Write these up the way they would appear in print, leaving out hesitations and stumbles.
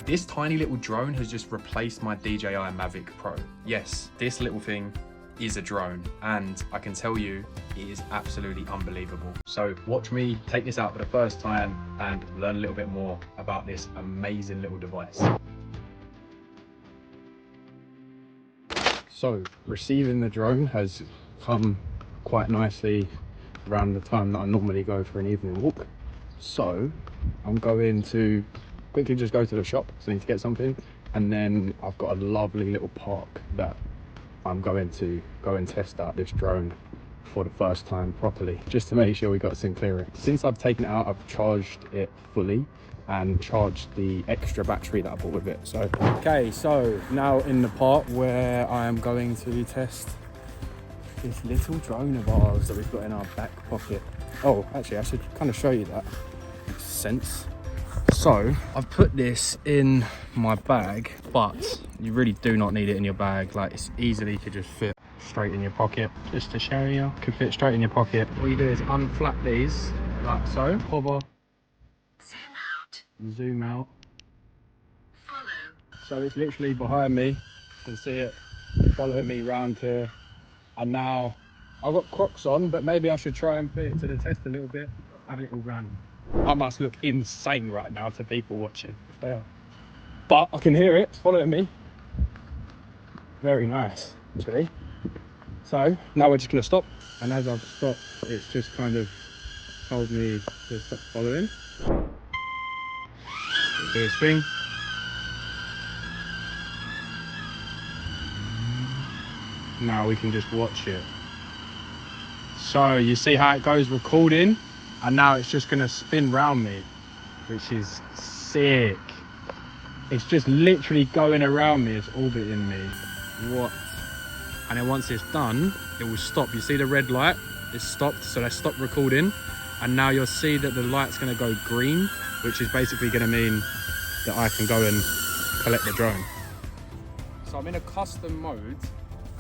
This tiny little drone has just replaced my DJI Mavic Pro. Yes, this little thing is a drone, and I can tell you it is absolutely unbelievable. So watch me take this out for the first time and learn a little bit more about this amazing little device. So receiving the drone has come quite nicely around the time that I normally go for an evening walk. So I'm going to quickly just go to the shop, so I need to get something, and then I've got a lovely little park that I'm going to go and test out this drone for the first time properly, just to make sure we got some clearance. Since I've taken it out, I've charged it fully and charged the extra battery that I bought with it. So okay, so now in the part where I am going to test this little drone of ours that we've got in our back pocket. Oh, actually I should kind of show you that. Makes sense. So I've put this in my bag, but you really do not need it in your bag. Like, it's easily could just fit straight in your pocket. Just to show you, could fit straight in your pocket. All you do is unflap these like so, hover, zoom out, follow. So it's literally behind me. You can see it following me round here. And now I've got Crocs on, but maybe I should try and put it to the test a little bit, have it all random. I must look insane right now to people watching. They are. But I can hear it, it's following me. Very nice, actually. So now we're just gonna stop. And as I've stopped, it's just kind of told me to stop following. Do its thing. Now we can just watch it. So you see how it goes recording, and now it's just gonna spin round me, which is sick. It's just literally going around me, it's orbiting me. What? And then once it's done, it will stop. You see the red light? It's stopped, so let's stop recording. And now you'll see that the light's gonna go green, which is basically gonna mean that I can go and collect the drone. So I'm in a custom mode,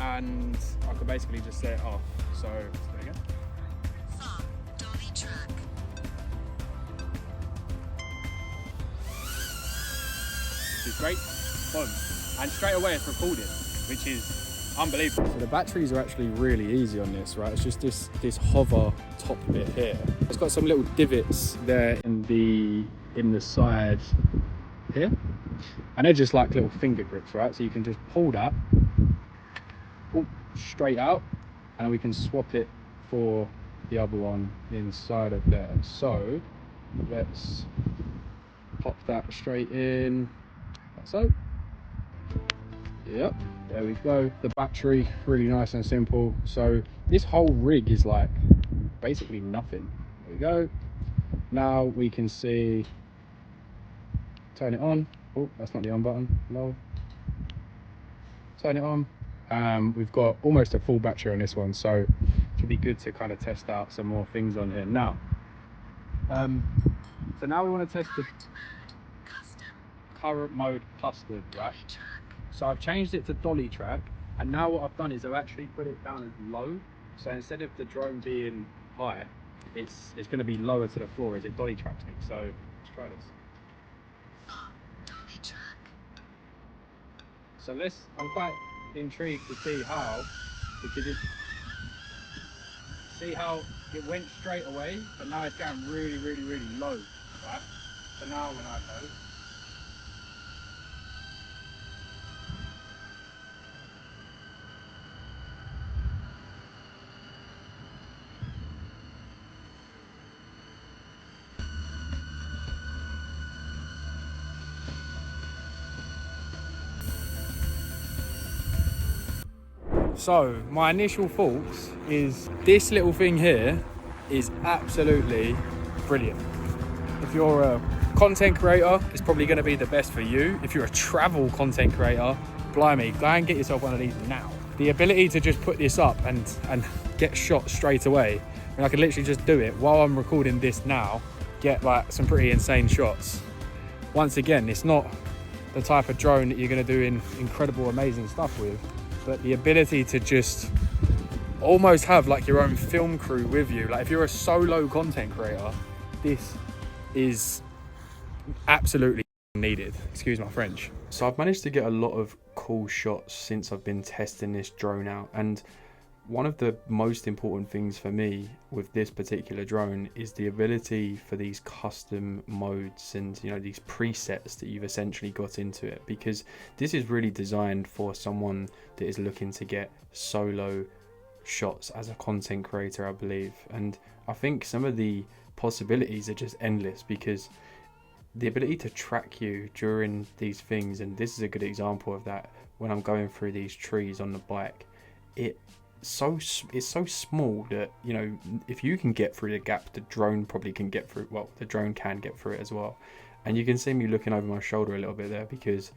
and I can basically just set it off. So there you go. Dolly track. Which is great. Boom. And straight away it's recorded, which is unbelievable. So the batteries are actually really easy on this, right? It's just this hover top bit here. It's got some little divots there in the side here. And they're just like little finger grips, right? So you can just pull that straight out, and we can swap it for the other one inside of there. So let's pop that straight in, like so. Yep, there we go. The battery, really nice and simple. So this whole rig is like basically nothing. There we go. Now we can see, turn it on. Oh, that's not the on button. No. Turn it on. We've got almost a full battery on this one, so it should be good to kind of test out some more things on here. Now, so now we want to test the current mode custom, right? So I've changed it to dolly track, and now what I've done is I've actually put it down as low. So instead of the drone being high, it's going to be lower to the floor as it dolly tracks me. So let's try this. So I'm quite intrigued to see how, because see how it went straight away, but now it's going really, really, really low, right? So now when I go, so my initial thoughts is this little thing here is absolutely brilliant. If you're a content creator, it's probably going to be the best for you. If you're a travel content creator, blimey, go and get yourself one of these now. The ability to just put this up and get shot straight away. I mean, I could literally just do it while I'm recording this now, get like some pretty insane shots. Once again, it's not the type of drone that you're going to do incredible, amazing stuff with, but the ability to just almost have like your own film crew with you. Like if you're a solo content creator, this is absolutely needed. Excuse my French. So I've managed to get a lot of cool shots since I've been testing this drone out, and one of the most important things for me with this particular drone is the ability for these custom modes and, you know, these presets that you've essentially got into it, because this is really designed for someone that is looking to get solo shots as a content creator, I believe. And I think some of the possibilities are just endless, because the ability to track you during these things, and this is a good example of that, when I'm going through these trees on the bike, it's so small that, you know, if you can get through the gap, the drone probably can get through. Well, the drone can get through it as well. And you can see me looking over my shoulder a little bit there, because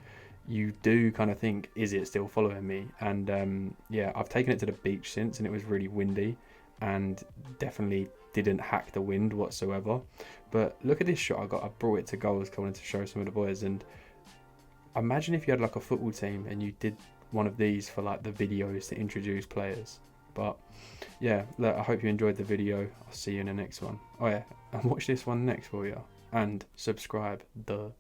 you do kind of think, is it still following me? And yeah, I've taken it to the beach since, and it was really windy and definitely didn't hack the wind whatsoever. But look at this shot I got. I brought it to goals, coming to show some of the boys. And imagine if you had like a football team and you did one of these for like the videos to introduce players. But yeah, look, I hope you enjoyed the video. I'll see you in the next one. Oh yeah, and watch this one next for you, and subscribe. Duh.